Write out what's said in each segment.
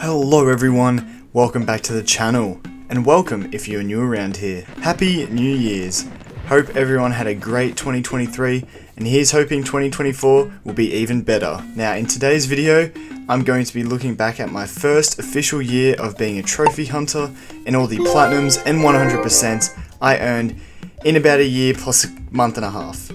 Hello everyone, welcome back to the channel, and welcome if you're new around here. Happy New Year's! Hope everyone had a great 2023, and here's hoping 2024 will be even better. Now in today's video, I'm going to be looking back at my first official year of being a trophy hunter, and all the platinums and 100% I earned in about a year plus a month and a half.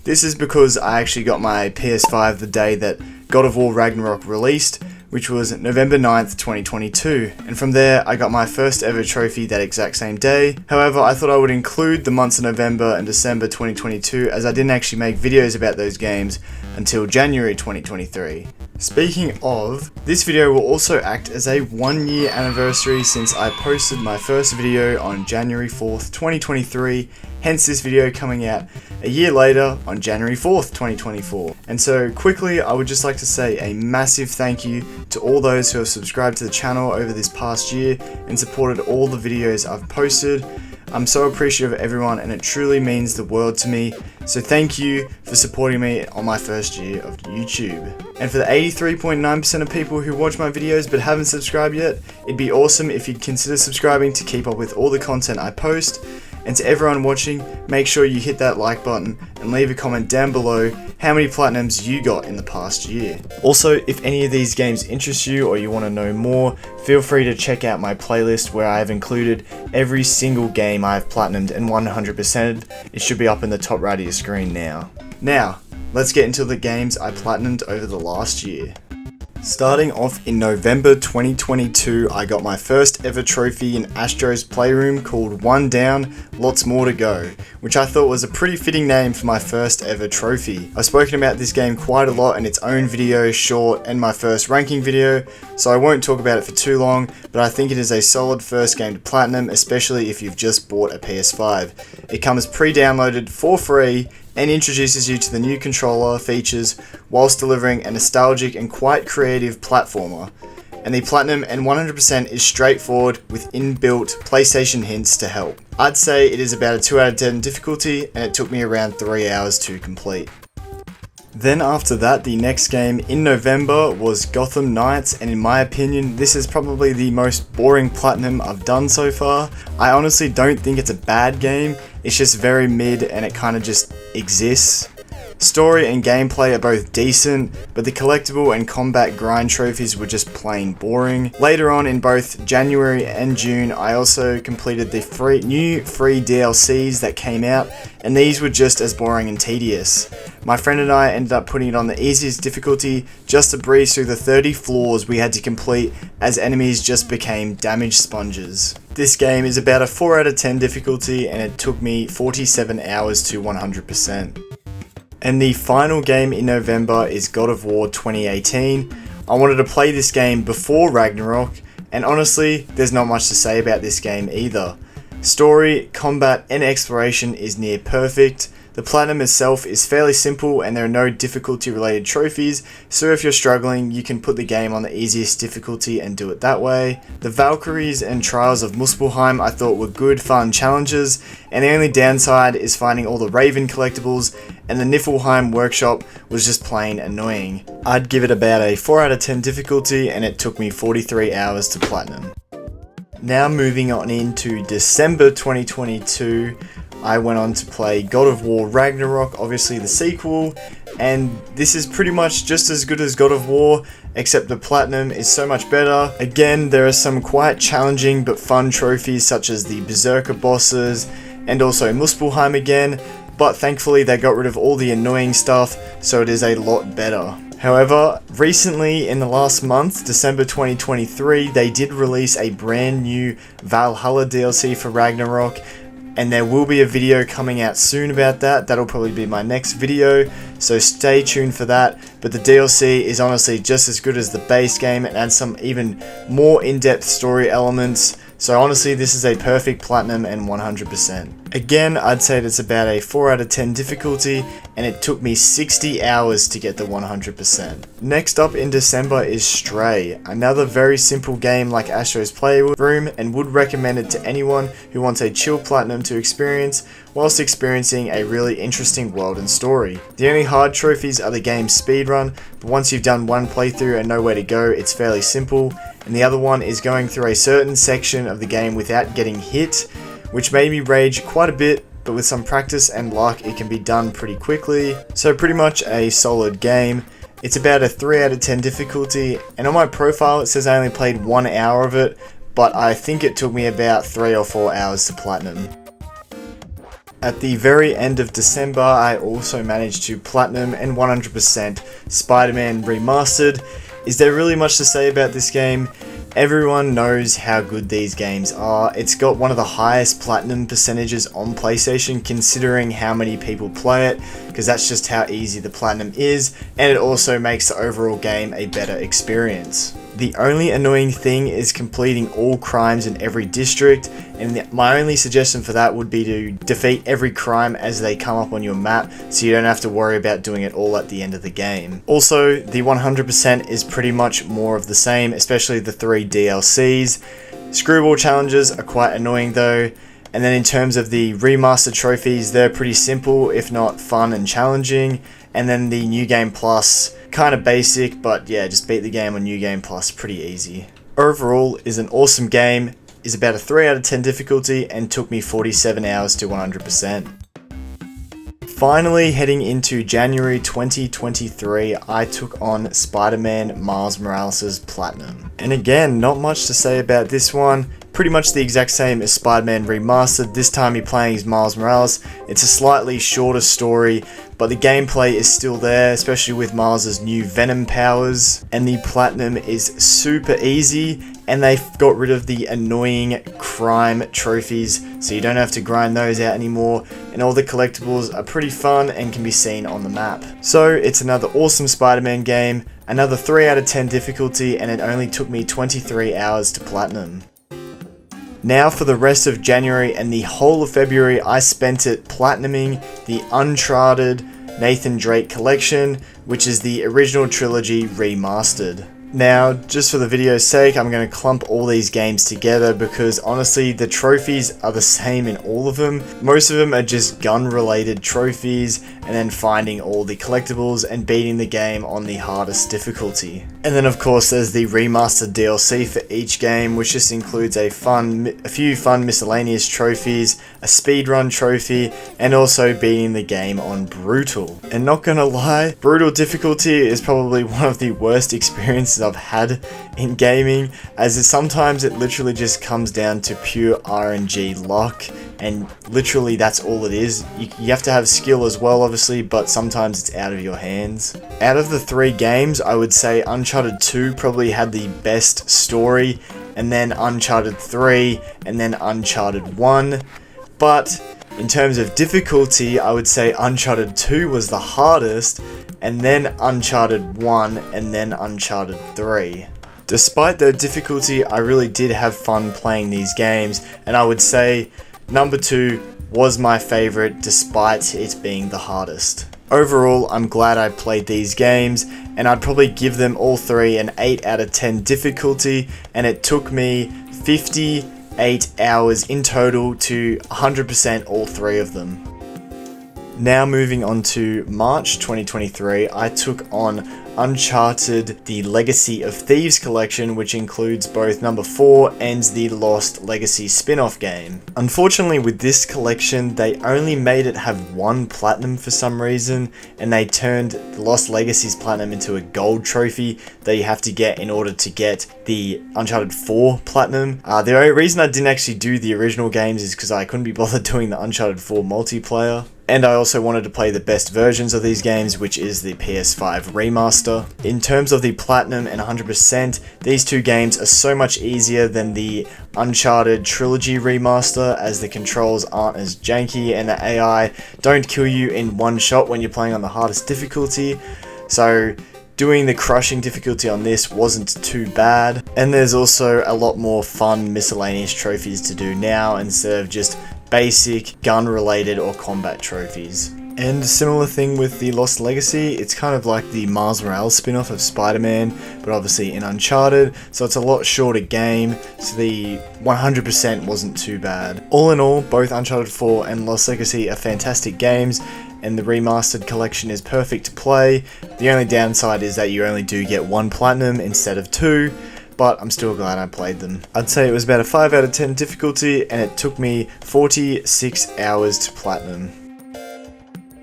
This is because I actually got my PS5 the day that God of War Ragnarok released, which was November 9th, 2022, and from there I got my first ever trophy that exact same day. However, I thought I would include the months of November and December 2022 as I didn't actually make videos about those games until January 2023. Speaking of, this video will also act as a 1 year anniversary since I posted my first video on January 4th, 2023, hence this video coming out a year later on January 4th, 2024. And so quickly, I would just like to say a massive thank you to all those who have subscribed to the channel over this past year and supported all the videos I've posted. I'm so appreciative of everyone and it truly means the world to me, so thank you for supporting me on my first year of YouTube. And for the 83.9% of people who watch my videos but haven't subscribed yet, it'd be awesome if you'd consider subscribing to keep up with all the content I post. And to everyone watching, make sure you hit that like button and leave a comment down below how many platinums you got in the past year. Also, if any of these games interest you or you want to know more, feel free to check out my playlist where I have included every single game I have platinumed and 100%ed. It should be up in the top right of your screen now. Now, let's get into the games I platinumed over the last year. Starting off in November 2022, I got my first ever trophy in Astro's Playroom called One Down, Lots More to Go, which I thought was a pretty fitting name for my first ever trophy. I've spoken about this game quite a lot in its own video, short, and my first ranking video, so I won't talk about it for too long, but I think it is a solid first game to platinum, especially if you've just bought a PS5. It comes pre-downloaded for free, and introduces you to the new controller features whilst delivering a nostalgic and quite creative platformer. And the platinum and 100% is straightforward with inbuilt PlayStation hints to help. I'd say it is about a 2 out of 10 difficulty and it took me around 3 hours to complete. Then after that, the next game in November was Gotham Knights, and in my opinion, this is probably the most boring platinum I've done so far. I honestly don't think it's a bad game, it's just very mid and it kind of just exists. Story and gameplay are both decent, but the collectible and combat grind trophies were just plain boring. Later on in both January and June, I also completed the new free DLCs that came out, and these were just as boring and tedious. My friend and I ended up putting it on the easiest difficulty just to breeze through the 30 floors we had to complete as enemies just became damage sponges. This game is about a 4 out of 10 difficulty and it took me 47 hours to 100%. And the final game in November is God of War 2018. I wanted to play this game before Ragnarok, and honestly, there's not much to say about this game either. Story, combat, and exploration is near perfect. The platinum itself is fairly simple and there are no difficulty related trophies, so if you're struggling you can put the game on the easiest difficulty and do it that way. The Valkyries and Trials of Muspelheim I thought were good fun challenges, and the only downside is finding all the Raven collectibles, and the Niflheim workshop was just plain annoying. I'd give it about a 4 out of 10 difficulty and it took me 43 hours to platinum. Now moving on into December 2022, I went on to play God of War Ragnarok, obviously the sequel, and this is pretty much just as good as God of War, except the platinum is so much better. Again, there are some quite challenging but fun trophies such as the Berserker bosses and also Muspelheim again, but thankfully they got rid of all the annoying stuff, so it is a lot better. However, recently in the last month, December 2023, they did release a brand new Valhalla DLC for Ragnarok, and there will be a video coming out soon about that. That'll probably be my next video, so stay tuned for that. But the DLC is honestly just as good as the base game and adds some even more in-depth story elements. So honestly, this is a perfect platinum and 100%. Again, I'd say it's about a 4 out of 10 difficulty, and it took me 60 hours to get the 100%. Next up in December is Stray, another very simple game like Astro's Playroom, and would recommend it to anyone who wants a chill platinum to experience whilst experiencing a really interesting world and story. The only hard trophies are the game's speedrun, but once you've done one playthrough and know where to go, it's fairly simple. and the other one is going through a certain section of the game without getting hit, which made me rage quite a bit, but with some practice and luck it can be done pretty quickly. So pretty much a solid game. It's about a 3 out of 10 difficulty, and on my profile it says I only played 1 hour of it, but I think it took me about 3 or 4 hours to platinum. At the very end of December, I also managed to platinum and 100% Spider-Man Remastered. Is there really much to say about this game? Everyone knows how good these games are. It's got one of the highest platinum percentages on PlayStation considering how many people play it, because that's just how easy the platinum is, and it also makes the overall game a better experience. The only annoying thing is completing all crimes in every district, and my only suggestion for that would be to defeat every crime as they come up on your map, so you don't have to worry about doing it all at the end of the game. Also, the 100% is pretty much more of the same, especially the 3 DLCs. Screwball challenges are quite annoying though, and then in terms of the remastered trophies, they're pretty simple, if not fun and challenging, and then the New Game Plus, kind of basic, but yeah, just beat the game on New Game Plus, pretty easy. Overall, is an awesome game, is about a 3 out of 10 difficulty, and took me 47 hours to 100%. Finally, heading into January 2023, I took on Spider-Man Miles Morales' Platinum. And again, not much to say about this one. Pretty much the exact same as Spider-Man Remastered. This time you're playing as Miles Morales. It's a slightly shorter story, but the gameplay is still there, especially with Miles' new Venom powers. And the Platinum is super easy, and they've got rid of the annoying crime trophies, so you don't have to grind those out anymore, and all the collectibles are pretty fun and can be seen on the map. So it's another awesome Spider-Man game, another 3 out of 10 difficulty, and it only took me 23 hours to platinum. Now for the rest of January and the whole of February, I spent it platinuming the Uncharted Nathan Drake collection, which is the original trilogy remastered. Now, just for the video's sake, I'm going to clump all these games together because honestly, the trophies are the same in all of them. Most of them are just gun-related trophies, and then finding all the collectibles and beating the game on the hardest difficulty. And then of course there's the remastered DLC for each game, which just includes a few fun miscellaneous trophies, a speedrun trophy, and also beating the game on Brutal. And not gonna lie, Brutal difficulty is probably one of the worst experiences I've had in gaming, as sometimes it literally just comes down to pure RNG luck, and literally that's all it is. You have to have skill as well obviously, but sometimes it's out of your hands. Out of the 3 games, I would say Uncharted 2 probably had the best story, and then Uncharted 3, and then Uncharted 1, but in terms of difficulty, I would say Uncharted 2 was the hardest, and then Uncharted 1, and then Uncharted 3. Despite the difficulty, I really did have fun playing these games, and I would say number 2 was my favourite despite it being the hardest. Overall, I'm glad I played these games, and I'd probably give them all 3 an 8 out of 10 difficulty, and it took me 58 hours in total to 100% all 3 of them. Now moving on to March 2023, I took on Uncharted The Legacy of Thieves collection, which includes both number 4 and the Lost Legacy spin-off game. Unfortunately with this collection, they only made it have 1 platinum for some reason, and they turned the Lost Legacy's platinum into a gold trophy that you have to get in order to get the Uncharted 4 platinum. The only reason I didn't actually do the original games is because I couldn't be bothered doing the Uncharted 4 multiplayer. And I also wanted to play the best versions of these games, which is the PS5 remaster. In terms of the platinum and 100%, these 2 games are so much easier than the Uncharted Trilogy remaster, as the controls aren't as janky and the AI don't kill you in one shot when you're playing on the hardest difficulty. So doing the crushing difficulty on this wasn't too bad. And there's also a lot more fun miscellaneous trophies to do now instead of just basic gun-related or combat trophies. And a similar thing with the Lost Legacy, it's kind of like the Miles Morales spin-off of Spider-Man, but obviously in Uncharted, so it's a lot shorter game, so the 100% wasn't too bad. All in all, both Uncharted 4 and Lost Legacy are fantastic games, and the remastered collection is perfect to play. The only downside is that you only do get 1 platinum instead of 2, but I'm still glad I played them. I'd say it was about a 5 out of 10 difficulty, and it took me 46 hours to platinum.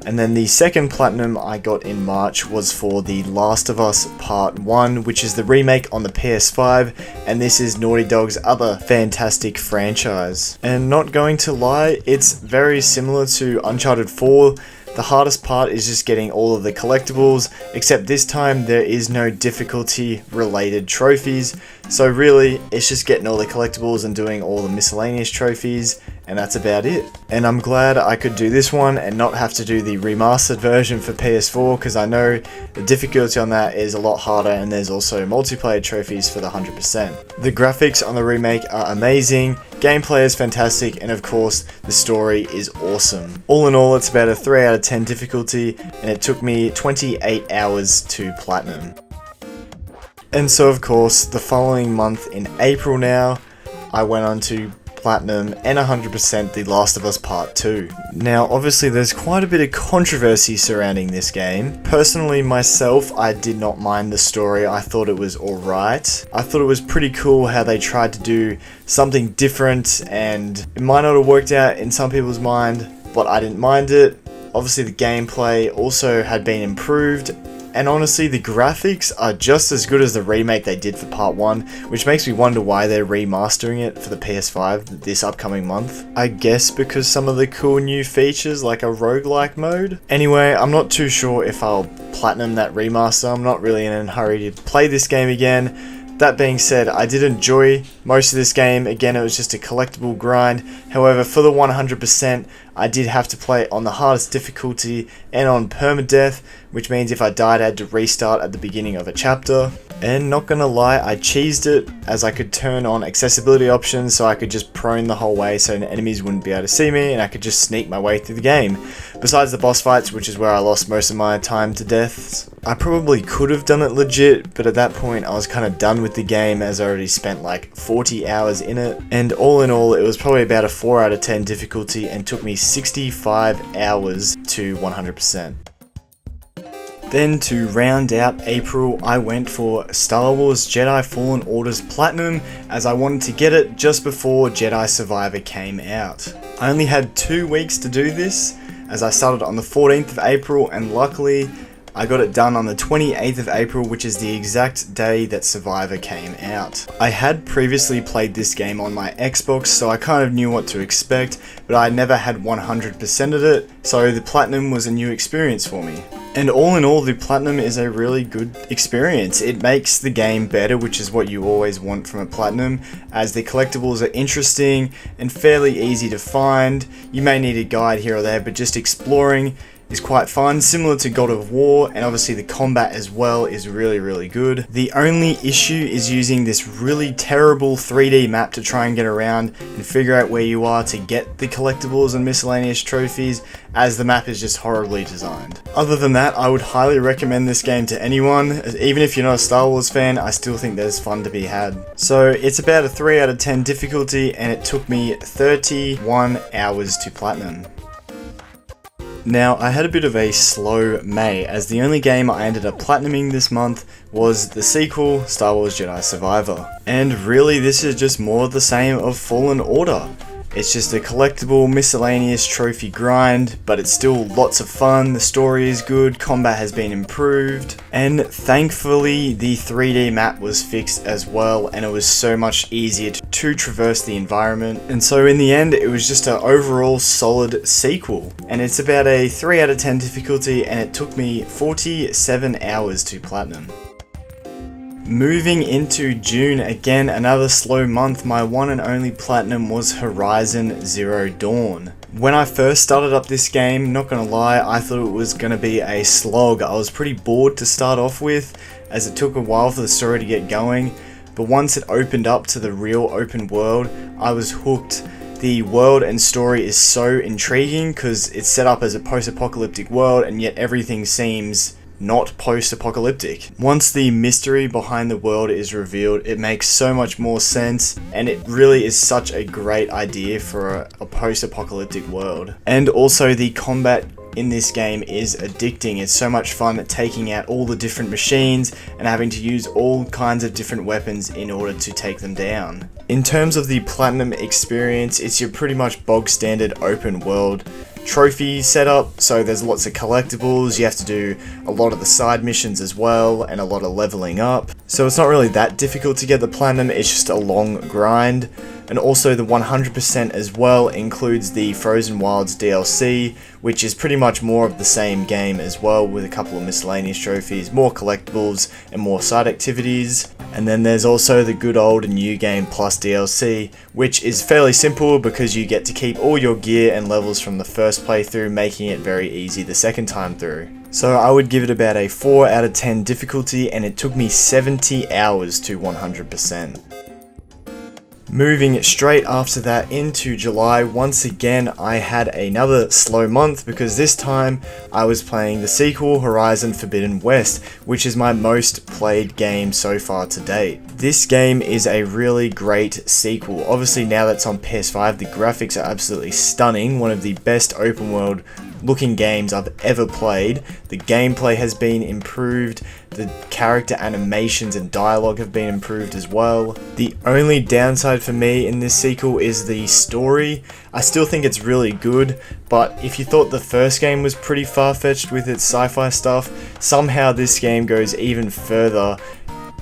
And then the second platinum I got in March was for The Last of Us Part 1, which is the remake on the PS5, and this is Naughty Dog's other fantastic franchise. And not going to lie, it's very similar to Uncharted 4. The hardest part is just getting all of the collectibles, except this time there is no difficulty related trophies, so really it's just getting all the collectibles and doing all the miscellaneous trophies, and that's about it. And I'm glad I could do this one and not have to do the remastered version for PS4, because I know the difficulty on that is a lot harder, and there's also multiplayer trophies for the 100%. The graphics on the remake are amazing, gameplay is fantastic, and of course the story is awesome. All in all, it's about a 3 out of 10 difficulty, and it took me 28 hours to platinum. And so of course, the following month in April now, I went on to platinum and 100% The Last of Us Part 2. Now obviously there's quite a bit of controversy surrounding this game. Personally myself, I did not mind the story. I thought it was alright. I thought it was pretty cool how they tried to do something different, and it might not have worked out in some people's mind, but I didn't mind it. Obviously the gameplay also had been improved, and honestly the graphics are just as good as the remake they did for Part 1, which makes me wonder why they're remastering it for the PS5 this upcoming month. I guess because some of the cool new features like a roguelike mode? Anyway, I'm not too sure if I'll platinum that remaster. I'm not really in a hurry to play this game again. That being said, I did enjoy most of this game. Again, it was just a collectible grind. However, for the 100%, I did have to play it on the hardest difficulty and on permadeath, which means if I died, I had to restart at the beginning of a chapter. And not gonna lie, I cheesed it, as I could turn on accessibility options so I could just prone the whole way so enemies wouldn't be able to see me, and I could just sneak my way through the game. Besides the boss fights, which is where I lost most of my time to deaths. I probably could have done it legit, but at that point I was kind of done with the game, as I already spent like 40 hours in it. And all in all, it was probably about a 4 out of 10 difficulty and took me 65 hours to 100%. Then to round out April, I went for Star Wars Jedi Fallen Order's Platinum, as I wanted to get it just before Jedi Survivor came out. I only had 2 weeks to do this, as I started on the 14th of April, and luckily I got it done on the 28th of April, which is the exact day that Survivor came out. I had previously played this game on my Xbox, so I kind of knew what to expect, but I never had 100% of it, so the Platinum was a new experience for me. And all in all, the Platinum is a really good experience. It makes the game better, which is what you always want from a Platinum, as the collectibles are interesting and fairly easy to find. You may need a guide here or there, but just exploring is quite fun, similar to God of War, and obviously the combat as well is really good. The only issue is using this really terrible 3D map to try and get around and figure out where you are to get the collectibles and miscellaneous trophies, as the map is just horribly designed. Other than that, I would highly recommend this game to anyone. Even if you're not a Star Wars fan, I still think there's fun to be had. So it's about a 3 out of 10 difficulty, and it took me 31 hours to platinum. Now, I had a bit of a slow May, as the only game I ended up platinuming this month was the sequel, Star Wars Jedi Survivor. And really, this is just more of the same of Fallen Order. It's just a collectible, miscellaneous trophy grind, but it's still lots of fun, the story is good, combat has been improved, and thankfully the 3D map was fixed as well, and it was so much easier to traverse the environment. And so in the end, it was just an overall solid sequel. And it's about a 3 out of 10 difficulty, and it took me 47 hours to platinum. Moving into June, again another slow month, my one and only platinum was Horizon Zero Dawn. When I first started up this game, not gonna lie, I thought it was gonna be a slog. I was pretty bored to start off with, as it took a while for the story to get going, but once it opened up to the real open world, I was hooked. The world and story is so intriguing because it's set up as a post-apocalyptic world, and yet everything seems not post-apocalyptic. Once the mystery behind the world is revealed, it makes so much more sense, and it really is such a great idea for a post-apocalyptic world. And also the combat in this game is addicting. It's so much fun taking out all the different machines and having to use all kinds of different weapons in order to take them down. In terms of the Platinum experience, it's your pretty much bog standard open world trophy setup, so there's lots of collectibles, you have to do a lot of the side missions as well, and a lot of leveling up. So it's not really that difficult to get the Platinum, it's just a long grind. And also the 100% as well includes the Frozen Wilds DLC, which is pretty much more of the same game as well, with a couple of miscellaneous trophies, more collectibles, and more side activities. And then there's also the good old New Game Plus DLC, which is fairly simple because you get to keep all your gear and levels from the first playthrough, making it very easy the second time through. So I would give it about a 4 out of 10 difficulty, and it took me 70 hours to 100%. Moving straight after that into July, once again I had another slow month because this time I was playing the sequel Horizon Forbidden West, which is my most played game so far to date. This game is a really great sequel. Obviously now that's on PS5, the graphics are absolutely stunning, one of the best open world looking games I've ever played. The gameplay has been improved, the character animations and dialogue have been improved as well. The only downside for me in this sequel is the story. I still think it's really good, but if you thought the first game was pretty far-fetched with its sci-fi stuff, somehow this game goes even further,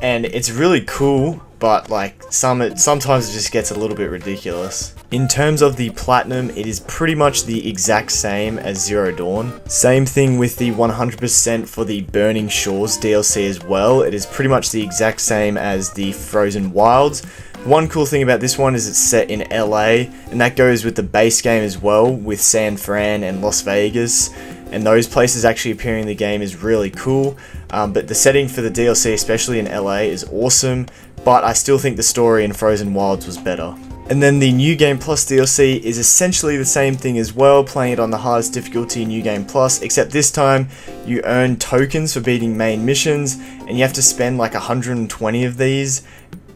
and it's really cool, but like sometimes it just gets a little bit ridiculous. In terms of the Platinum, it is pretty much the exact same as Zero Dawn. Same thing with the 100% for the Burning Shores DLC as well. It is pretty much the exact same as the Frozen Wilds. One cool thing about this one is it's set in LA, and that goes with the base game as well, with San Fran and Las Vegas. And those places actually appearing in the game is really cool, but the setting for the DLC, especially in LA, is awesome, but I still think the story in Frozen Wilds was better. And then the New Game Plus DLC is essentially the same thing as well, playing it on the hardest difficulty in New Game Plus, except this time you earn tokens for beating main missions, and you have to spend like 120 of these,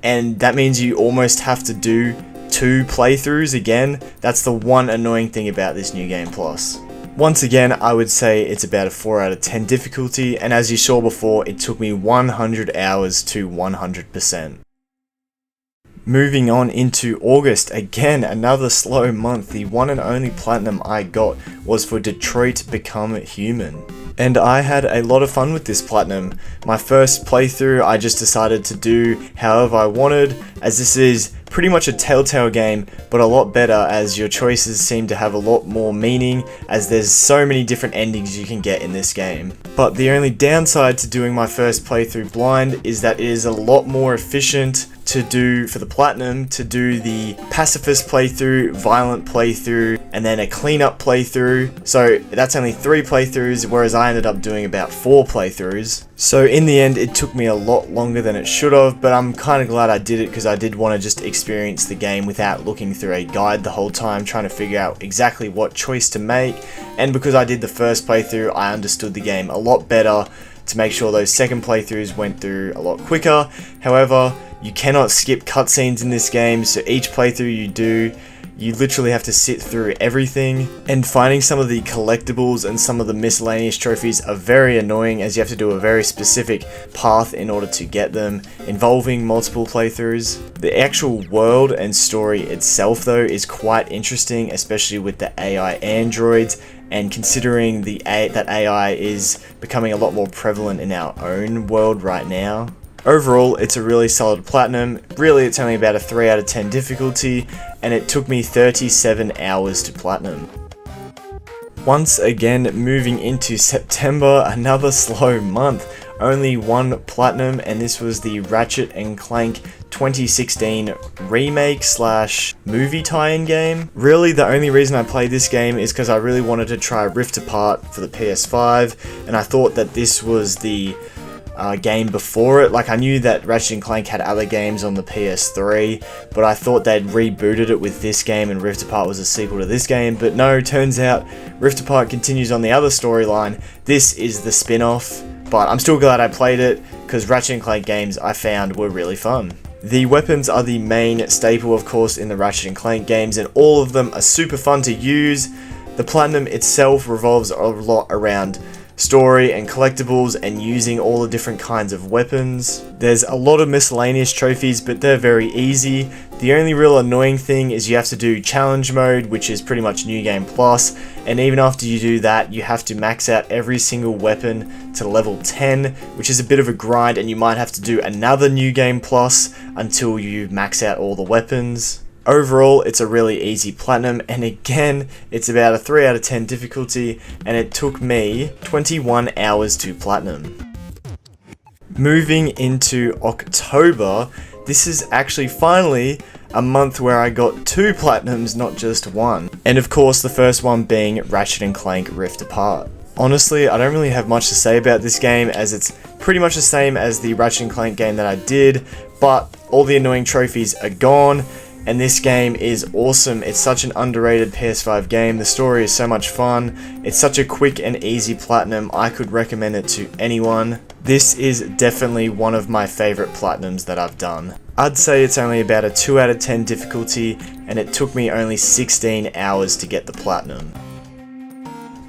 and that means you almost have to do 2 playthroughs again. That's the one annoying thing about this New Game Plus. Once again, I would say it's about a 4 out of 10 difficulty, and as you saw before, it took me 100 hours to 100%. Moving on into August, again another slow month. The one and only Platinum I got was for Detroit Become Human. And I had a lot of fun with this Platinum. My first playthrough I just decided to do however I wanted, as this is pretty much a Telltale game, but a lot better as your choices seem to have a lot more meaning, as there's so many different endings you can get in this game. But the only downside to doing my first playthrough blind is that it is a lot more efficient to do for the Platinum, to do the pacifist playthrough, violent playthrough, and then a cleanup playthrough. So that's only 3 playthroughs, whereas I ended up doing about 4 playthroughs. So in the end, it took me a lot longer than it should have, but I'm kind of glad I did it because I did want to just experience the game without looking through a guide the whole time, trying to figure out exactly what choice to make. And because I did the first playthrough, I understood the game a lot better to make sure those second playthroughs went through a lot quicker. However, you cannot skip cutscenes in this game, so each playthrough you do, you literally have to sit through everything, and finding some of the collectibles and some of the miscellaneous trophies are very annoying, as you have to do a very specific path in order to get them, involving multiple playthroughs. The actual world and story itself though is quite interesting, especially with the AI androids, and considering that AI is becoming a lot more prevalent in our own world right now. Overall, it's a really solid Platinum. Really, it's only about a 3 out of 10 difficulty, and it took me 37 hours to Platinum. Once again, moving into September, another slow month. Only 1 Platinum, and this was the Ratchet & Clank 2016 remake / movie tie-in game. Really, the only reason I played this game is because I really wanted to try Rift Apart for the PS5, and I thought that this was the game before it. Like, I knew that Ratchet & Clank had other games on the PS3, but I thought they'd rebooted it with this game and Rift Apart was a sequel to this game, but no, turns out Rift Apart continues on the other storyline. This is the spin-off, but I'm still glad I played it, because Ratchet & Clank games I found were really fun. The weapons are the main staple, of course, in the Ratchet & Clank games, and all of them are super fun to use. The Platinum itself revolves a lot around story and collectibles and using all the different kinds of weapons. There's a lot of miscellaneous trophies, but they're very easy. The only real annoying thing is you have to do challenge mode, which is pretty much New Game Plus, and even after you do that, you have to max out every single weapon to level 10, which is a bit of a grind, and you might have to do another New Game Plus until you max out all the weapons. Overall, it's a really easy Platinum, and again, it's about a 3 out of 10 difficulty, and it took me 21 hours to Platinum. Moving into October, this is actually finally a month where I got 2 Platinums, not just 1. And of course, the first one being Ratchet & Clank Rift Apart. Honestly, I don't really have much to say about this game, as it's pretty much the same as the Ratchet & Clank game that I did, but all the annoying trophies are gone. And this game is awesome. It's such an underrated PS5 game. The story is so much fun. It's such a quick and easy Platinum. I could recommend it to anyone. This is definitely one of my favorite Platinums that I've done. I'd say it's only about a 2 out of 10 difficulty, and it took me only 16 hours to get the Platinum.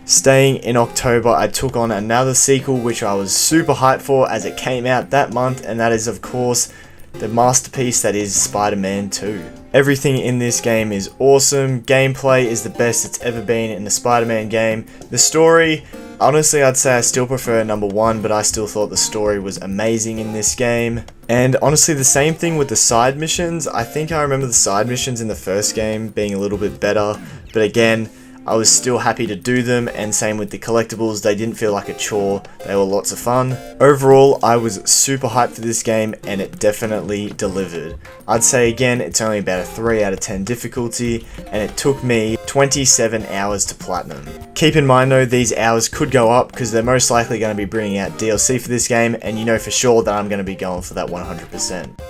Staying in October, I took on another sequel which I was super hyped for as it came out that month, and that is of course the masterpiece that is Spider-Man 2. Everything in this game is awesome. Gameplay is the best it's ever been in a Spider-Man game. The story, honestly I'd say I still prefer number 1, but I still thought the story was amazing in this game. And honestly, the same thing with the side missions. I think I remember the side missions in the first game being a little bit better, but again, I was still happy to do them, and same with the collectibles, they didn't feel like a chore, they were lots of fun. Overall, I was super hyped for this game, and it definitely delivered. I'd say again, it's only about a 3 out of 10 difficulty, and it took me 27 hours to Platinum. Keep in mind though, these hours could go up, because they're most likely going to be bringing out DLC for this game, and you know for sure that I'm going to be going for that 100%.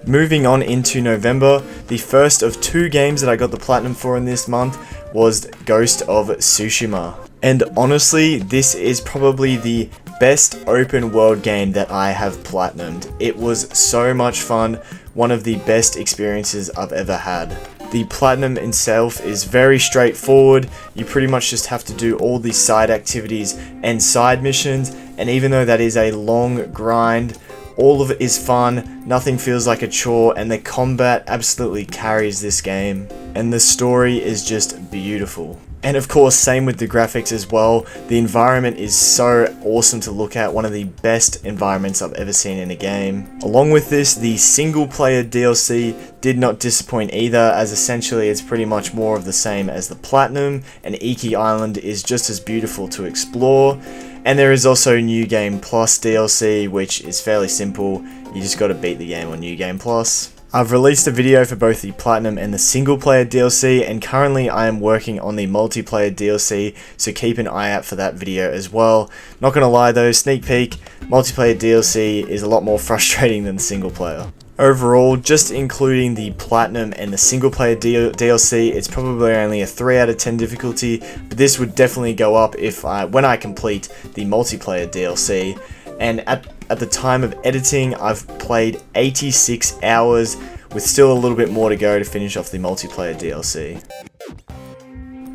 Moving on into November, the first of 2 games that I got the Platinum for in this month was Ghost of Tsushima. And honestly, this is probably the best open world game that I have platinumed. It was so much fun, one of the best experiences I've ever had. The Platinum itself is very straightforward. You pretty much just have to do all the side activities and side missions, and even though that is a long grind, all of it is fun, nothing feels like a chore, and the combat absolutely carries this game. And the story is just beautiful. And of course, same with the graphics as well. The environment is so awesome to look at, one of the best environments I've ever seen in a game. Along with this, the single player DLC did not disappoint either, as essentially it's pretty much more of the same as the Platinum, and Iki Island is just as beautiful to explore. And there is also New Game Plus DLC, which is fairly simple. You just got to beat the game on New Game Plus. I've released a video for both the Platinum and the single player DLC, and currently I am working on the multiplayer DLC, so keep an eye out for that video as well. Not gonna lie though, sneak peek, multiplayer DLC is a lot more frustrating than single player. Overall, just including the Platinum and the single player DLC, it's probably only a 3 out of 10 difficulty, but this would definitely go up when I complete the multiplayer DLC. And at the time of editing, I've played 86 hours, with still a little bit more to go to finish off the multiplayer DLC.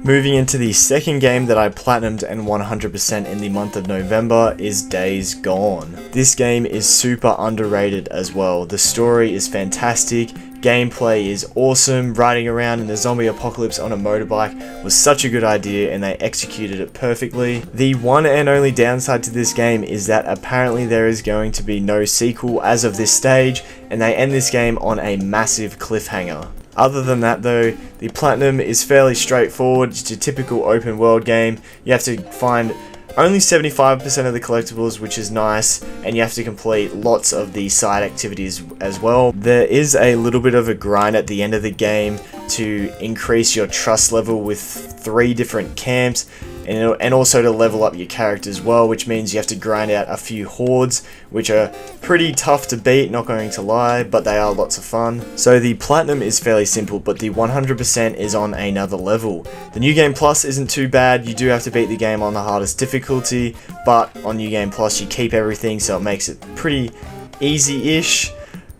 Moving into the second game that I platinumed and 100% in the month of November is Days Gone. This game is super underrated as well. The story is fantastic, gameplay is awesome, riding around in the zombie apocalypse on a motorbike was such a good idea and they executed it perfectly. The one and only downside to this game is that apparently there is going to be no sequel as of this stage, and they end this game on a massive cliffhanger. Other than that though, the Platinum is fairly straightforward. It's your typical open world game. You have to find only 75% of the collectibles, which is nice, and you have to complete lots of the side activities as well. There is a little bit of a grind at the end of the game to increase your trust level with 3 different camps, and also to level up your character as well, which means you have to grind out a few hordes, which are pretty tough to beat, not going to lie, but they are lots of fun. So the Platinum is fairly simple, but the 100% is on another level. The New Game Plus isn't too bad. You do have to beat the game on the hardest difficulty, but on New Game Plus you keep everything, so it makes it pretty easy-ish.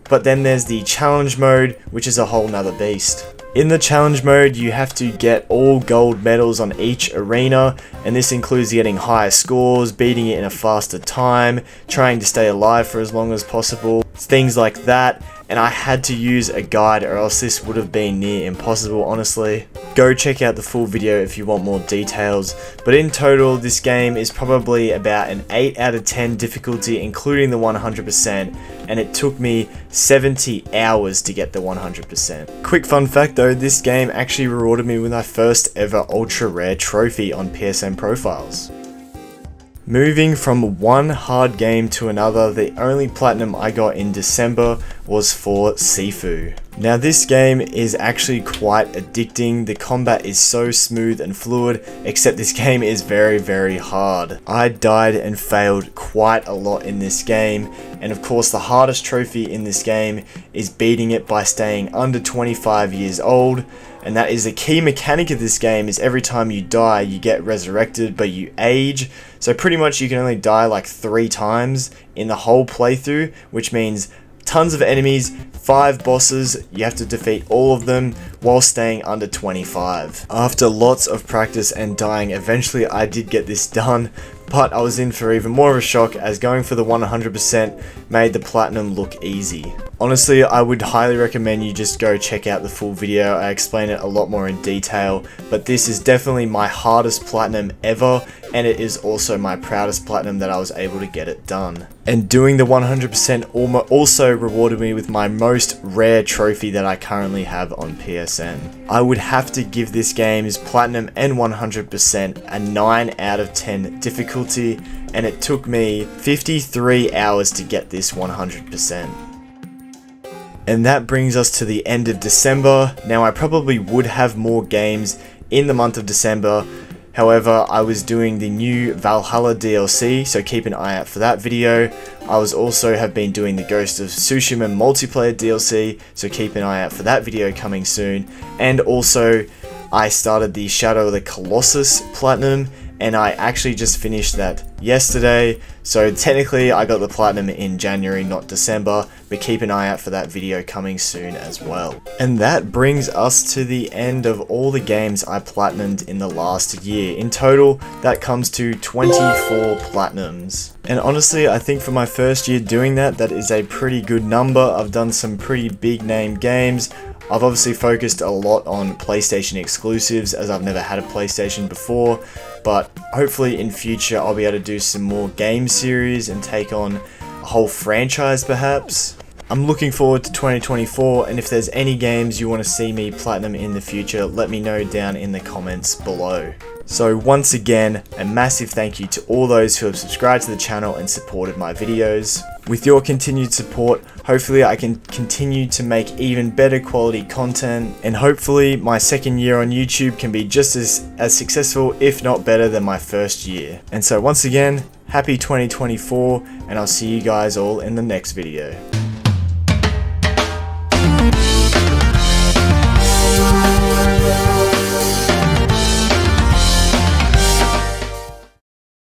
But then there's the challenge mode, which is a whole nother beast. In the challenge mode, you have to get all gold medals on each arena, and this includes getting higher scores, beating it in a faster time, trying to stay alive for as long as possible, things like that. And I had to use a guide or else this would have been near impossible, honestly. Go check out the full video if you want more details, but in total this game is probably about an 8 out of 10 difficulty including the 100%, and it took me 70 hours to get the 100%. Quick fun fact though, this game actually rewarded me with my first ever ultra rare trophy on PSN Profiles. Moving from one hard game to another, the only platinum I got in December was for Sifu. Now this game is actually quite addicting. The combat is so smooth and fluid, except this game is very hard. I died and failed quite a lot in this game, and of course the hardest trophy in this game is beating it by staying under 25 years old. And that is the key mechanic of this game, is every time you die you get resurrected but you age. So pretty much you can only die like 3 times in the whole playthrough, which means tons of enemies, 5 bosses, you have to defeat all of them while staying under 25. After lots of practice and dying, eventually I did get this done, but I was in for even more of a shock as going for the 100% made the platinum look easy. Honestly, I would highly recommend you just go check out the full video. I explain it a lot more in detail, but this is definitely my hardest platinum ever, and it is also my proudest platinum that I was able to get it done. And doing the 100% also rewarded me with my most rare trophy that I currently have on PSN. I would have to give this game's platinum and 100% a 9 out of 10 difficulty, and it took me 53 hours to get this 100%. And that brings us to the end of December. Now I probably would have more games in the month of December, however I was doing the new Valhalla DLC, so keep an eye out for that video. I have been doing the Ghost of Tsushima multiplayer DLC, so keep an eye out for that video coming soon. And also I started the Shadow of the Colossus Platinum, and I actually just finished that yesterday, so technically I got the platinum in January, not December, but keep an eye out for that video coming soon as well. And that brings us to the end of all the games I platinumed in the last year. In total, that comes to 24 platinums. And honestly, I think for my first year doing that, that is a pretty good number. I've done some pretty big name games. I've obviously focused a lot on PlayStation exclusives, as I've never had a PlayStation before, but hopefully in future I'll be able to do some more game series and take on a whole franchise perhaps. I'm looking forward to 2024, and if there's any games you want to see me platinum in the future, let me know down in the comments below. So once again, a massive thank you to all those who have subscribed to the channel and supported my videos. With your continued support, hopefully I can continue to make even better quality content, and hopefully my second year on YouTube can be just as successful, if not better, than my first year. And so once again, happy 2024, and I'll see you guys all in the next video.